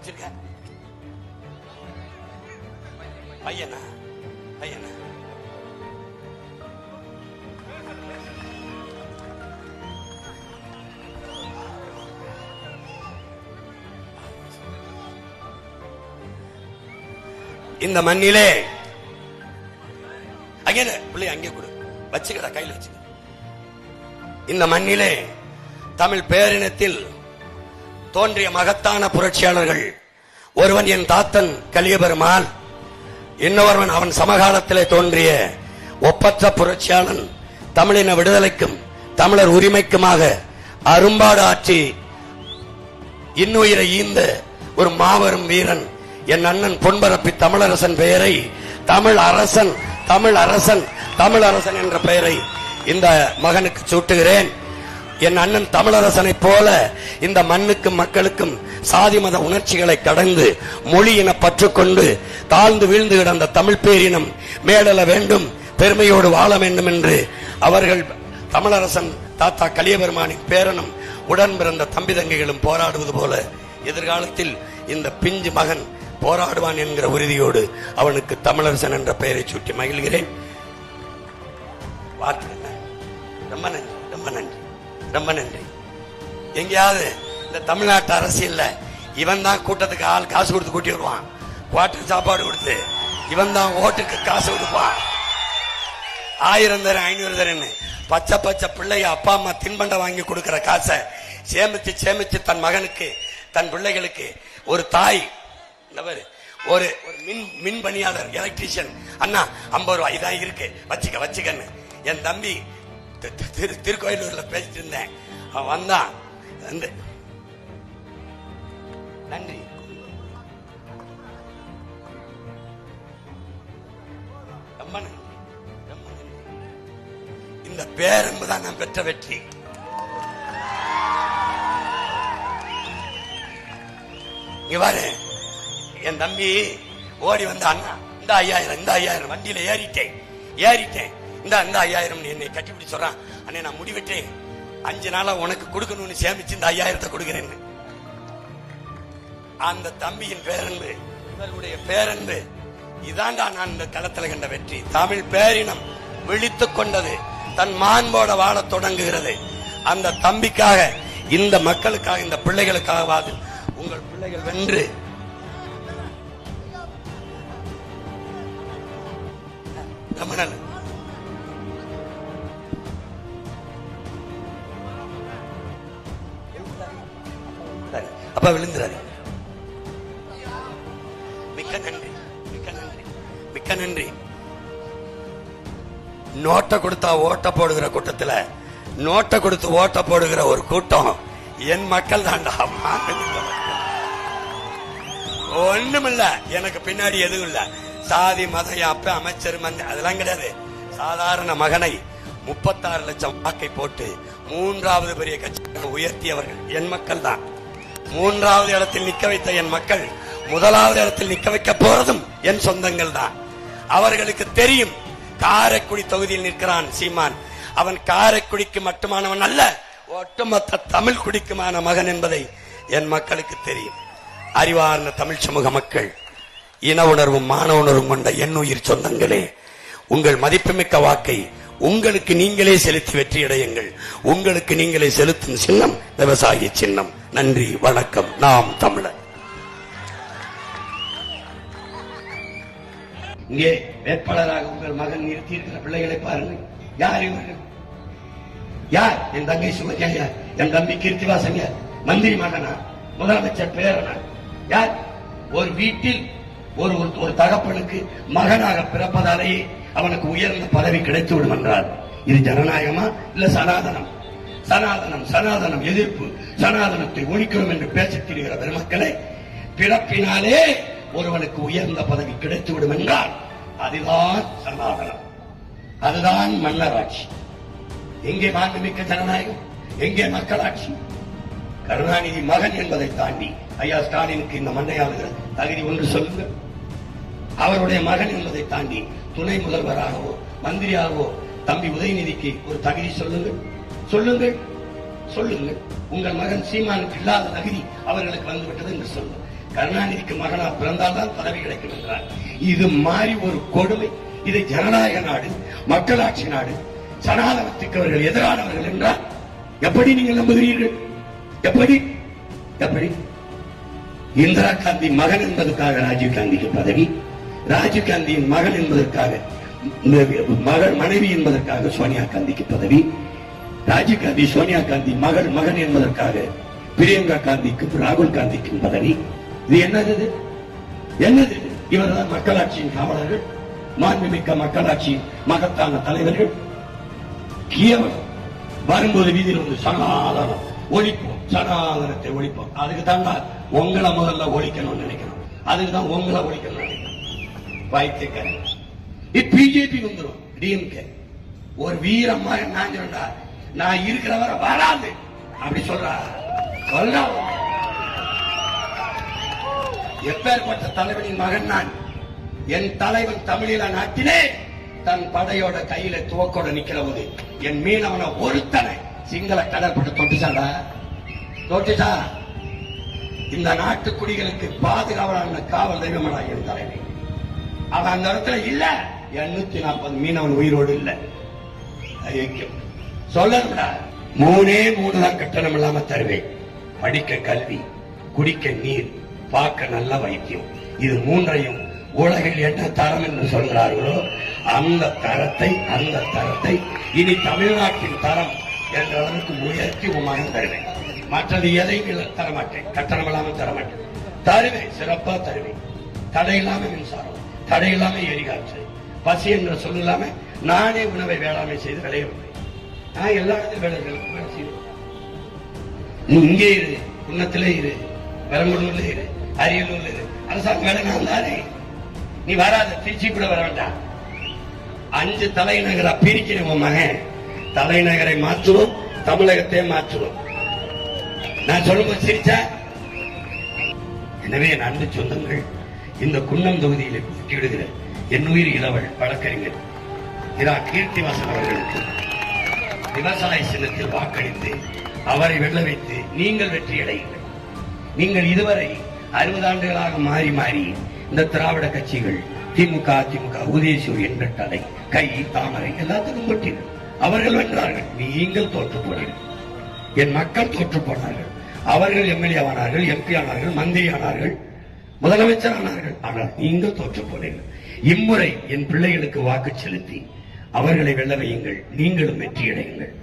வச்சிருக்க பையனா பையனா இந்த மண்ணிலே அங்கே பிள்ளை அங்கே கொடு வச்சுக்கடா கையில் வச்சுக்க. இந்த மண்ணிலே தமிழ் பேரினத்தில் தோன்றிய மகத்தான புரட்சியாளர்கள் ஒருவன் என் தாத்தன் கலியபெருமாள், இன்னொருவன் அவன் சமகாலத்திலே தோன்றிய ஒப்பற்ற புரட்சியாளன் தமிழின விடுதலைக்கும் தமிழர் உரிமைக்குமாக அரும்பாடு ஆற்றி இன்னுயிரை ஈந்த ஒரு மாபெரும் வீரன் என் அண்ணன் பொன்பரப்பி தமிழரசன் பெயரை தமிழ் அரசன் தமிழ் அரசன் தமிழ் அரசன் என்ற பெயரை இந்த மகனுக்கு சூட்டுகிறேன். என் அண்ணன் தமிழரசனை போல இந்த மண்ணுக்கும் மக்களுக்கும் சாதி மத உணர்ச்சிகளை கடந்து மொழியின பற்றுக்கொண்டு தாழ்ந்து வீழ்ந்து கிடந்த தமிழ் பேரினம் மேடல வேண்டும், பெருமையோடு வாழ வேண்டும் என்று அவர்கள் தமிழரசன் தாத்தா கலியபெருமானின் பேரனும் உடன் பிறந்த தம்பி தங்கைகளும் போராடுவது போல எதிர்காலத்தில் இந்த பிஞ்சு மகன் போராடுவான் என்கிற உறுதியோடு அவனுக்கு தமிழரசன் என்ற பெயரை சூட்டி மகிழ்கிறேன். ரொம்ப நன்றி, ரொம்ப நன்றி, ரொம்ப நன்றி. எங்கேயாவது இந்த தமிழ்நாட்டு அரசியல்ல இவன் தான் கூட்டத்துக்கு ஆள் காசு கொடுத்து கூட்டி வருவான், குவாட்டர் சாப்பாடு கொடுத்து இவன் தான் ஓட்டுக்கு காசு கொடுப்பான். 1000 தரேன் 500 தரேன்னு பச்சை பச்சை பிள்ளைய அப்பா அம்மா தின்பண்டம் வாங்கி கொடுக்கிற காசை சேமிச்சு சேமிச்சு தன் மகனுக்கு தன் பிள்ளைகளுக்கு ஒரு தாய் ஒரு மின் பணியாளர் எலக்ட்ரீஷியன் அண்ணா 50 ரூபாய் இதான் இருக்கு வச்சுக்க வச்சுக்கன்னு என் தம்பி திருக்கோயிலூர்ல பேசிட்டு இருந்தேன். அவன் வந்தான் வந்து நன்றி ரொம்ப நன்றி ரொம்ப நன்றி. இந்த பேரன்புதான் நான் பெற்ற வெற்றி. இவ்வாறு என் தம்பி ஓடி வந்த அண்ணா இந்த 5000 இந்த 5000 வண்டியில ஏறிட்டேன் இந்த 5000 என்னை கட்டிப்பிடி சொல்றான். அண்ணே நான் முடிவிட்டேன் 5 நாளா உனக்கு கொடுக்கணும்னு சேமிச்சு இந்த 5000 கொடுக்கிறேன்னு. அந்த தம்பியின் பேரன்பு இவர்களுடைய பேரன்பு இதாண்டா நான் இந்த களத்தில் கண்ட வெற்றி. தமிழ் பேரினம் விழித்துக் கொண்டது, தன் மாண்போட வாழ தொடங்குகிறது. அந்த தம்பிக்காக இந்த மக்களுக்காக இந்த பிள்ளைகளுக்காகவாது உங்கள் பிள்ளைகள் வென்று அப்பா விழுந்துறாரு. மிக்க நன்றி, மிக்க நன்றி, மிக்க நன்றி. நோட்டை கொடுத்தா ஓட்ட போடுகிற கூட்டத்தில் நோட்டை கொடுத்து ஓட்ட போடுகிற ஒரு கூட்டம் என் மக்கள் தாண்டா. ஒண்ணுமில்ல, எனக்கு பின்னாடி எதுவும் இல்ல. சாதி மத அப்ப அமைச்சர் அதெல்லாம் கிடையாது. சாதாரண மகனை 36 லட்சம் வாக்கை போட்டு 3வது பெரிய கட்சியாக உயர்த்தியவர்கள் என் மக்கள் தான். 3வது இடத்தில் நிக்க வைத்த என் மக்கள் 1வது இடத்தில் நிக்க வைக்க போறதும் என் சொந்தங்கள் தான். அவர்களுக்கு தெரியும் காரைக்குடி தொகுதியில் நிற்கிறான் சீமான், அவன் காரைக்குடிக்கு மட்டுமானவன் அல்ல, ஒட்டுமொத்த தமிழ் குடிக்குமான மகன் என்பதை என் மக்களுக்கு தெரியும். அறிவார்ந்த தமிழ் சமூக மக்கள், இன உணர்வும் மான உணர்வும் கொண்ட என் உயிர் சொந்தங்களே, உங்கள் மதிப்புமிக்க வாக்கை உங்களுக்கு நீங்களே செலுத்தி வெற்றியடையுங்கள். உங்களுக்கு நீங்களே செலுத்தும் சின்னம் விவசாய சின்னம். நன்றி, வணக்கம். நாம் தமிழர். இங்கே வேட்பாளராக உங்கள் மகன் நிறுத்தி இருக்கிற பிள்ளைகளை பாருங்கள். யார் இவர்கள்? யார்? என் தங்கை சுமதியா, என் தம்பி கீர்த்திவாசன், மந்திரி மகனா, முதலமைச்சர் பேரனா? யார்? ஒரு வீட்டில் ஒரு தகப்பனுக்கு மகனாக பிறப்பதாலேயே அவனுக்கு உயர்ந்த பதவி கிடைத்துவிடும் என்றால் இது ஜனநாயகமா இல்ல சனாதனம்? சனாதனம் சனாதனம் எதிர்ப்பு, சனாதனத்தை ஒழிக்கிறோம் என்று பேசித் திரிகிற பெருமக்களே, பிறப்பினாலே ஒருவனுக்கு உயர்ந்த பதவி கிடைத்துவிடும் என்றால் அதுதான் சனாதனம், அதுதான் மன்னராட்சி. எங்கே மாண்புமிக்க ஜனநாயகம்? எங்கே மக்களாட்சி? கருணாநிதி மகன் என்பதை தாண்டி ஐயா ஸ்டாலினுக்கு இந்த மண்ணை ஆளுகிற தகுதி ஒன்று சொல்லுங்கள். அவருடைய மகன் என்பதை தாண்டி துணை முதல்வராகவோ மந்திரியாகவோ தம்பி உதயநிதிக்கு ஒரு தகுதி சொல்லுங்கள், சொல்லுங்கள். சொல்லுங்க. உங்கள் மகன் சீமானுக்கு இல்லாத தகுதி அவர்களுக்கு வந்துவிட்டது என்று சொல்லுங்க. கருணாநிதிக்கு மகனா பிறந்தால்தான் பதவி கிடைக்கும் என்றார். இது மாதிரி ஒரு கொடுமை. இது ஜனநாயக நாடு, மக்களாட்சி நாடு, சனாதனத்துக்கு அவர்கள் எதிரானவர்கள் என்றால் எப்படி நீங்கள் நம்புகிறீர்கள்? எப்படி எப்படி? இந்திரா காந்தி மகன் என்பதற்காக ராஜீவ் காந்திக்கு பதவி, ராஜீவ் காந்தியின் மகன் என்பதற்காக மகள் மனைவி என்பதற்காக சோனியா காந்திக்கு பதவி, ராஜீவ் காந்தி சோனியா காந்தி மகன் என்பதற்காக பிரியங்கா காந்திக்கும் ராகுல் காந்திக்கும் பதவி. இது என்னது? என்னது? இவர்தான் மக்களாட்சியின் காவலர்கள், மாண்புமிக்க மக்களாட்சியின் மகத்தான தலைவர்கள். கியவன் வரும்போது வீதியில் வந்து சனாதனம் ஒழிப்போம், சனாதனத்தை ஒழிப்போம். அதுக்கு தான் உங்களை முதல்ல ஒழிக்கணும்னு நினைக்கணும். அதுக்கு தான் உங்களை ஒழிக்கணும் நினைக்கணும். வைத்தியக்காரன் பிஜேபி வந்துடும். டிஎம்கே ஒரு வீரம் மாதிரி நான் சொல்றா, நான் இருக்கிற வரை வராது அப்படி சொல்றா. எப்பேற்பட்ட தலைவனின் மகன் நான். என் தலைவன் தமிழீழ நாட்டிலே தன் படையோட கையில துவக்கோட நிக்கிற போது என் மீனவனை ஒருத்தனை சிங்கள கடற்பட்டு தொட்டுச்சாடா, தொட்டுச்சா. இந்த நாட்டு குடிகளுக்கு பாதுகாவலான காவல் தெய்வமடா என் தலைமை. அவன் அந்த இடத்துல இல்ல, 840 மீனவன் உயிரோடு இல்ல. சொல்லணும்டா. 3 தான் கட்டணம் இல்லாம தருவேன். படிக்க கல்வி, குடிக்க நீர், பார்க்க நல்ல வைத்தியம். இது 3ஐயும் உலகில் என்ன தரம் என்று சொல்கிறார்களோ அந்த தரத்தை இனி தமிழ்நாட்டின் தரம் என்ற அளவுக்கு உயர்த்தி உமாக தருவேன். மற்றது எதையும் தரமாட்டேன், கட்டணம் இல்லாமல் தரமாட்டேன். தருவேன், சிறப்பா தருவேன். தடை இல்லாம மின்சாரம், தடை இல்லாம எரிகாற்று, பசி என்ற சொல் இல்லாம நானே உணவை வேளாண்மை செய்து விளைய வைப்பேன். நான் எல்லா இடத்திலும் வேலை செய்வேன். நீ இங்கே இரு, குன்னத்திலே இரு, பெரம்பலூர்ல இரு, அரியலூர்ல இரு, அரசாங்க வேலை நான் தானே. நீ வராத, திருச்சி கூட வர வேண்டாம். 5 தலைநகரை பிரிக்கிற உன் மகன். தலைநகரை மாற்றுவோம், தமிழகத்தை மாற்றுவோம். நான் சொல்லும்போது சிரிச்சா. எனவே என் அன்பு சொந்தங்கள், இந்த குன்னம் தொகுதியில் போட்டியிடுகிற என் உயிர் இளவல் வழக்கறிஞர் இரா கீர்த்திவாசன் அவர்களுக்கு விவசாய சின்னத்தில் வாக்களித்து அவரை வெல்ல வைத்து நீங்கள் வெற்றி அடையுங்கள். நீங்கள் இதுவரை 60 ஆண்டுகளாக மாறி இந்த திராவிட கட்சிகள் திமுக, அதிமுக, உதயசூர் என்ற தடை, கை, தாமரை எல்லாத்துக்கும் போட்டீர்கள். அவர்கள் வென்றார்கள், நீங்கள் தோற்று போனீர்கள். என் மக்கள் தோற்று போனார்கள். அவர்கள் எம்எல்ஏ ஆனார்கள், எம்பி ஆனார்கள், மந்திரி ஆனார்கள், முதலமைச்சர் ஆனார்கள். ஆனால் நீங்கள் தோற்று போனீர்கள். இம்முறை என் பிள்ளைகளுக்கு வாக்கு செலுத்தி அவர்களை வெல்ல வையுங்கள். நீங்களும் வெற்றியடையுங்கள்.